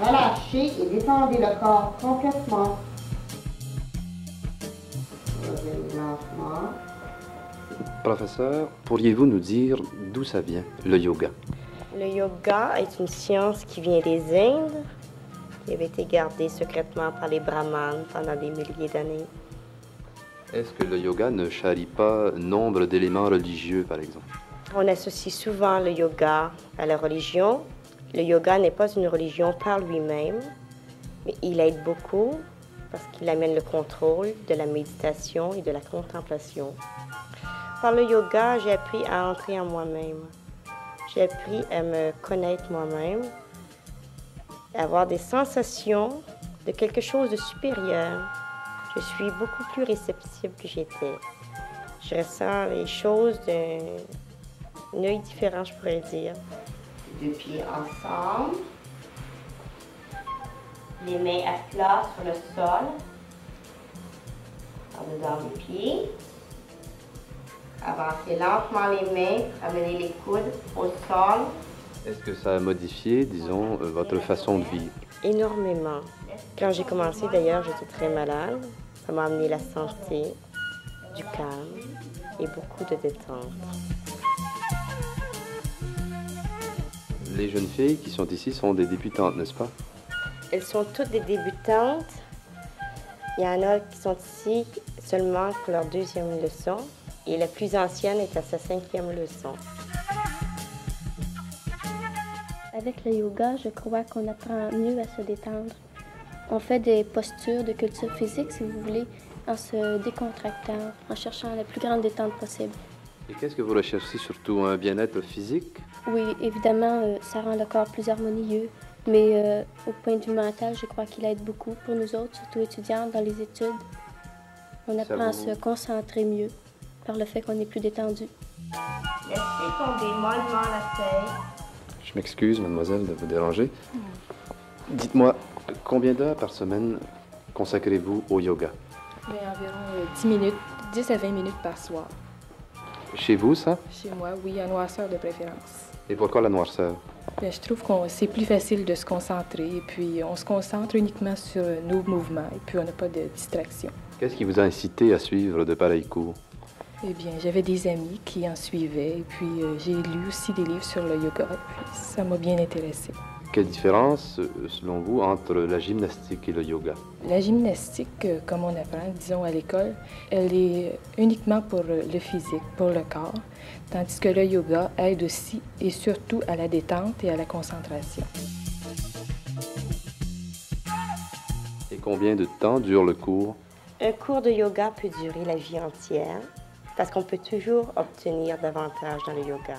Relâchez et détendez le corps complètement. Revenez lentement. Professeur, pourriez-vous nous dire d'où ça vient, le yoga? Le yoga est une science qui vient des Indes, qui avait été gardée secrètement par les brahmanes pendant des milliers d'années. Est-ce que le yoga ne charrie pas nombre d'éléments religieux, par exemple? On associe souvent le yoga à la religion. Le yoga n'est pas une religion par lui-même, mais il aide beaucoup parce qu'il amène le contrôle de la méditation et de la contemplation. Par le yoga, j'ai appris à entrer en moi-même. J'ai appris à me connaître moi-même, à avoir des sensations de quelque chose de supérieur. Je suis beaucoup plus réceptive que j'étais. Je ressens les choses d'un œil différent, je pourrais dire. Deux pieds ensemble. Les mains à plat sur le sol, en dedans les pieds. Avancez lentement les mains, amenez les coudes au sol. Est-ce que ça a modifié, disons, votre façon de vivre? Énormément. Quand j'ai commencé, d'ailleurs, j'étais très malade. Ça m'a amené la santé, du calme et beaucoup de détente. Les jeunes filles qui sont ici sont des débutantes, n'est-ce pas? Elles sont toutes des débutantes. Il y en a qui sont ici seulement pour leur deuxième leçon et la plus ancienne est à sa cinquième leçon. Avec le yoga, je crois qu'on apprend mieux à se détendre. On fait des postures de culture physique, si vous voulez, en se décontractant, en cherchant la plus grande détente possible. Et qu'est-ce que vous recherchez surtout? Un bien-être physique? Oui, évidemment, ça rend le corps plus harmonieux, mais au point de vue mental, je crois qu'il aide beaucoup pour nous autres, surtout étudiants dans les études. On apprend à se concentrer mieux par le fait qu'on est plus détendu. Laissez tomber mollement la tête. Je m'excuse, mademoiselle, de vous déranger. Dites-moi, combien d'heures par semaine consacrez-vous au yoga? Environ 10 minutes, 10 à 20 minutes par soir. Chez vous, ça? Chez moi, oui, à noirceur de préférence. Et pourquoi la noirceur? Bien, je trouve que c'est plus facile de se concentrer, et puis on se concentre uniquement sur nos mouvements, et puis on n'a pas de distraction. Qu'est-ce qui vous a incité à suivre de pareils cours? Eh bien, j'avais des amis qui en suivaient, et puis j'ai lu aussi des livres sur le yoga, et puis ça m'a bien intéressée. Quelle différence, selon vous, entre la gymnastique et le yoga? La gymnastique, comme on apprend, disons, à l'école, elle est uniquement pour le physique, pour le corps, tandis que le yoga aide aussi et surtout à la détente et à la concentration. Et combien de temps dure le cours? Un cours de yoga peut durer la vie entière parce qu'on peut toujours obtenir davantage dans le yoga.